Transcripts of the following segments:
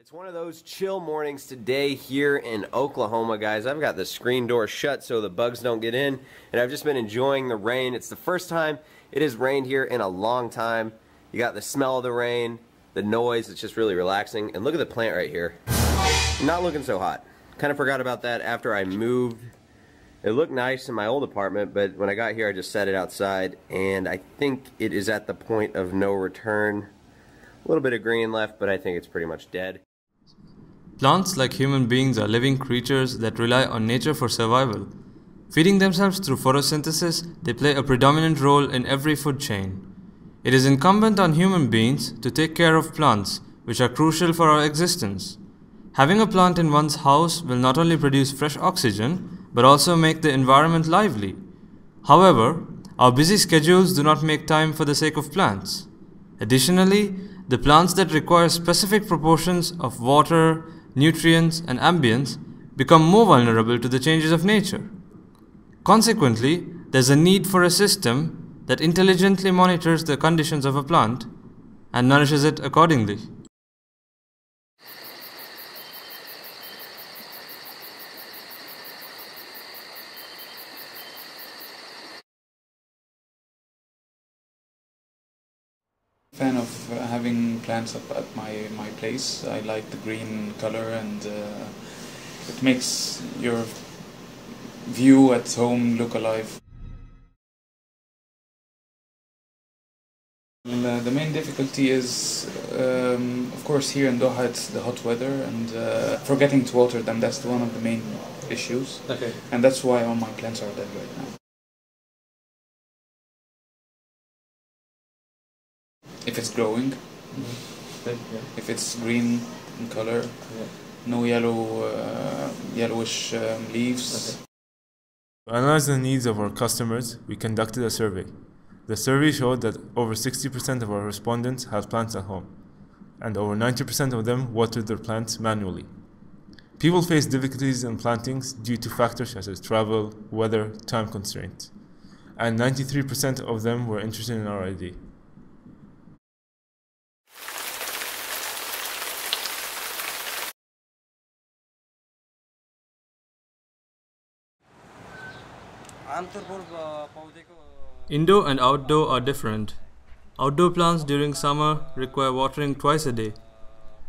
It's one of those chill mornings today here in Oklahoma, guys. I've got the screen door shut so the bugs don't get in, and I've just been enjoying the rain. It's the first time it has rained here in a long time. You got the smell of the rain, the noise, it's just really relaxing. And look at the plant right here. Not looking so hot. Kind of forgot about that after I moved. It looked nice in my old apartment, but when I got here I just set it outside, and I think it is at the point of no return. A little bit of green left, but I think it's pretty much dead. Plants, like human beings, are living creatures that rely on nature for survival. Feeding themselves through photosynthesis, they play a predominant role in every food chain. It is incumbent on human beings to take care of plants, which are crucial for our existence. Having a plant in one's house will not only produce fresh oxygen, but also make the environment lively. However, our busy schedules do not make time for the sake of plants. Additionally, the plants that require specific proportions of water, nutrients, and ambience become more vulnerable to the changes of nature. Consequently, there's a need for a system that intelligently monitors the conditions of a plant and nourishes it accordingly. Fan of having plants up at my place. I like the green color, and it makes your view at home look alive. The main difficulty is, of course, here in Doha it's the hot weather, and forgetting to water them. That's one of the main issues. Okay. And that's why all my plants are dead right now. If it's growing, if it's green in color, no yellowish leaves. To analyze the needs of our customers, we conducted a survey. The survey showed that over 60% of our respondents have plants at home, and over 90% of them watered their plants manually. People face difficulties in plantings due to factors such as travel, weather, time constraints, and 93% of them were interested in our idea. Indoor and outdoor are different. Outdoor plants during summer require watering twice a day.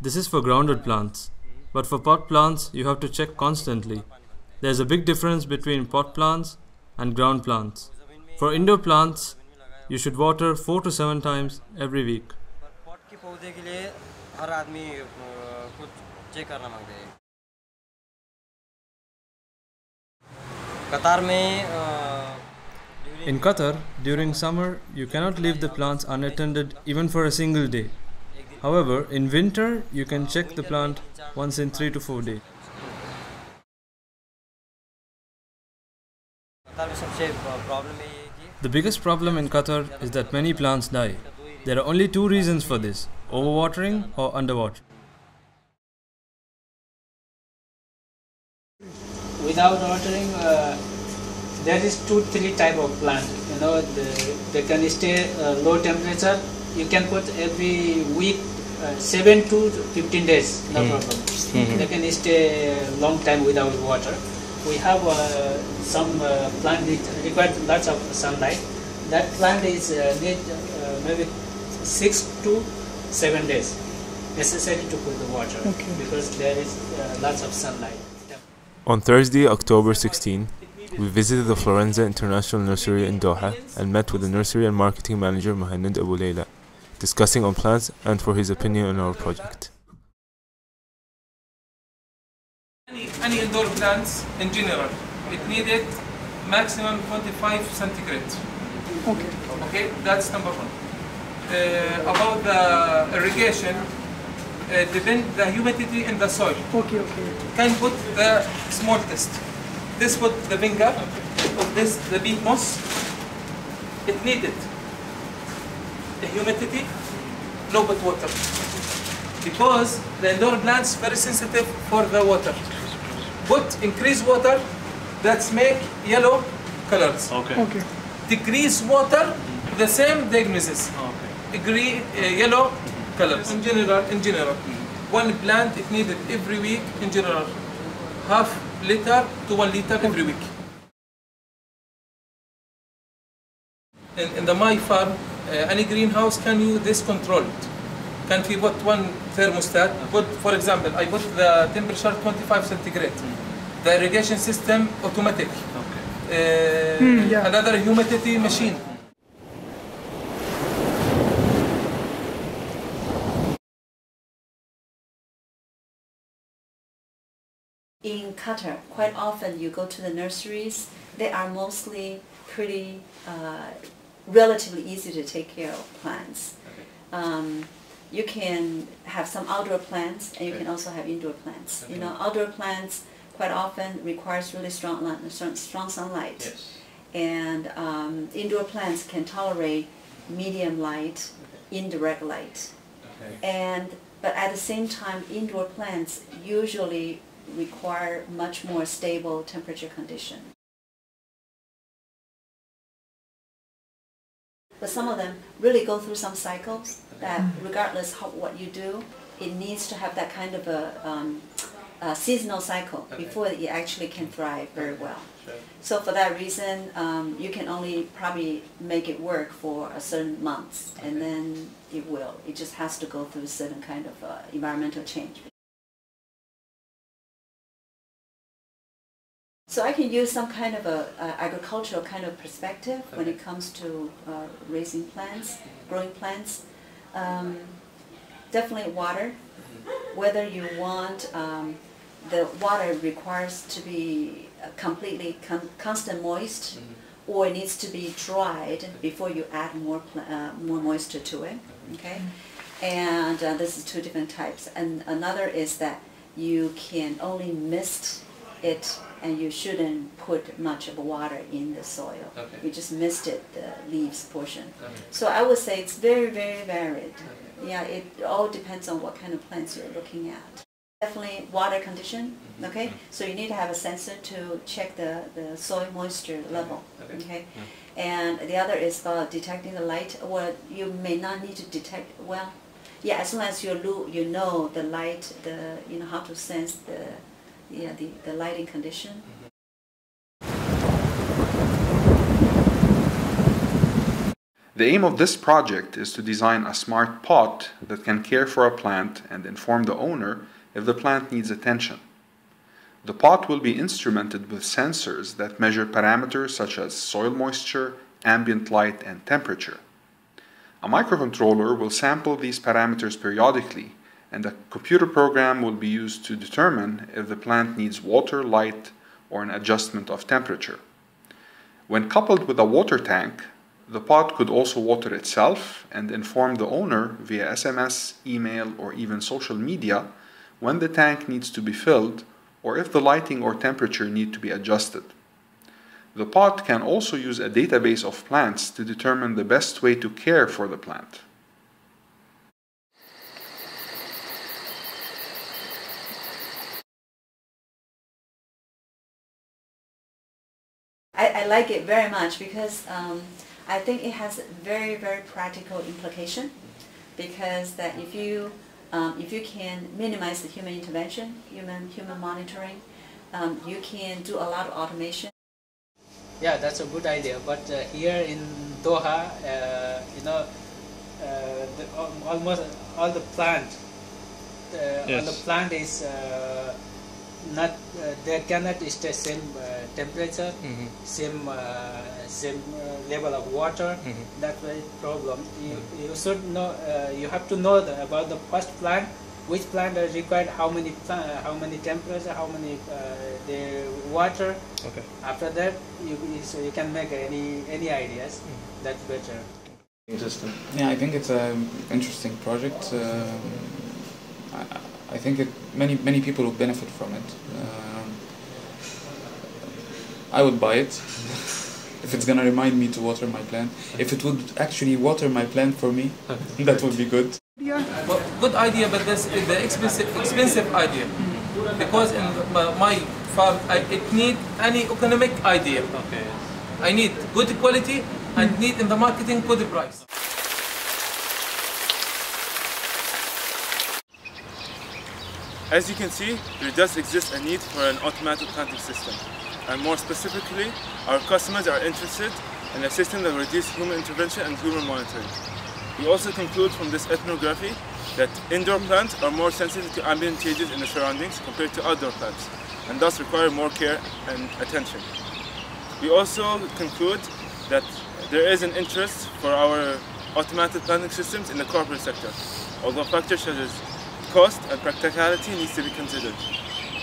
This is for grounded plants. But for pot plants, you have to check constantly. There's a big difference between pot plants and ground plants. For indoor plants, you should water 4 to 7 times every week. In Qatar, during summer, you cannot leave the plants unattended even for a single day. However, in winter, you can check the plant once in 3 to 4 days. The biggest problem in Qatar is that many plants die. There are only 2 reasons for this: overwatering or underwatering. Without watering, there is 2-3 type of plant. They can stay low temperature. You can put every week 7 to 15 days, no problem. They can stay long time without water. We have some plant that requires lots of sunlight. That plant is need maybe 6 to 7 days necessary to put the water, because there is lots of sunlight. On Thursday, October 16, we visited the Florenza International Nursery in Doha and met with the nursery and marketing manager Mohamed Abu Layla, discussing on plants and for his opinion on our project. Any indoor plants in general, it needed maximum 25 centigrade. Okay, that's number 1. About the irrigation, depend the humidity in the soil. Can put the small test. This put the vinegar, of this the beet moss. It needed the humidity, low but water, because the indoor plants very sensitive for the water. Put increase water, that's make yellow colors. Decrease water, the same diagnosis. Yellow colors in general. one plant it needed every week in general, half liter to 1 liter every week. In the my farm, any greenhouse can use this controlled. Can we put one thermostat? Put, for example, I put the temperature 25 centigrade. The irrigation system automatic. Another humidity machine. In Qatar, quite often you go to the nurseries, they are mostly pretty, relatively easy to take care of plants. You can have some outdoor plants and you can also have indoor plants. You know, outdoor plants quite often requires really strong sunlight. Yes. And indoor plants can tolerate medium light, indirect light. But at the same time, indoor plants usually require much more stable temperature condition. But some of them really go through some cycles that regardless of what you do, it needs to have that kind of a seasonal cycle before it actually can thrive very well. So for that reason, you can only probably make it work for a certain months, and then it will. It just has to go through a certain kind of environmental change. So I can use some kind of a agricultural kind of perspective when it comes to raising plants, growing plants. Definitely water. Whether you want the water requires to be completely constant moist, or it needs to be dried before you add more moisture to it. Okay, and this is two different types. And another is that you can only mist it, and you shouldn't put much of water in the soil. You just mist it, the leaves portion. So I would say it's very, very varied. Yeah, it all depends on what kind of plants you're looking at. Definitely water condition, okay? So you need to have a sensor to check the soil moisture level, okay? And the other is about detecting the light, or you may not need to detect, well, yeah, as long as you know the light, you know how to sense the lighting condition. The aim of this project is to design a smart pot that can care for a plant and inform the owner if the plant needs attention. The pot will be instrumented with sensors that measure parameters such as soil moisture, ambient light, and temperature. A microcontroller will sample these parameters periodically, and a computer program will be used to determine if the plant needs water, light, or an adjustment of temperature. When coupled with a water tank, the pot could also water itself and inform the owner via SMS, email, or even social media when the tank needs to be filled or if the lighting or temperature need to be adjusted. The pot can also use a database of plants to determine the best way to care for the plant. I like it very much because I think it has very, very practical implication, because that if you can minimize the human intervention, human monitoring, you can do a lot of automation. Yeah, that's a good idea. But here in Doha, you know, almost all the plant, all the plant is not they cannot stay same temperature, same level of water. That's the problem. You should know. You have to know about the first plant, which plant is required, how many temperature, how many the water. Okay. After that, so you can make any ideas. That's better. Interesting. Yeah, I think it's an interesting project. I think many people will benefit from it. I would buy it if it's gonna remind me to water my plant. If it would actually water my plant for me, that would be good. Well, good idea, but this is the expensive idea. Because in my farm, it need any economic idea. I need good quality and need in the marketing good price. As you can see, there does exist a need for an automated planting system. And more specifically, our customers are interested in a system that will reduce human intervention and human monitoring. We also conclude from this ethnography that indoor plants are more sensitive to ambient changes in the surroundings compared to outdoor plants, and thus require more care and attention. We also conclude that there is an interest for our automated planting systems in the corporate sector, although factors such as cost and practicality needs to be considered.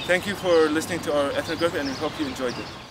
Thank you for listening to our ethnography, and we hope you enjoyed it.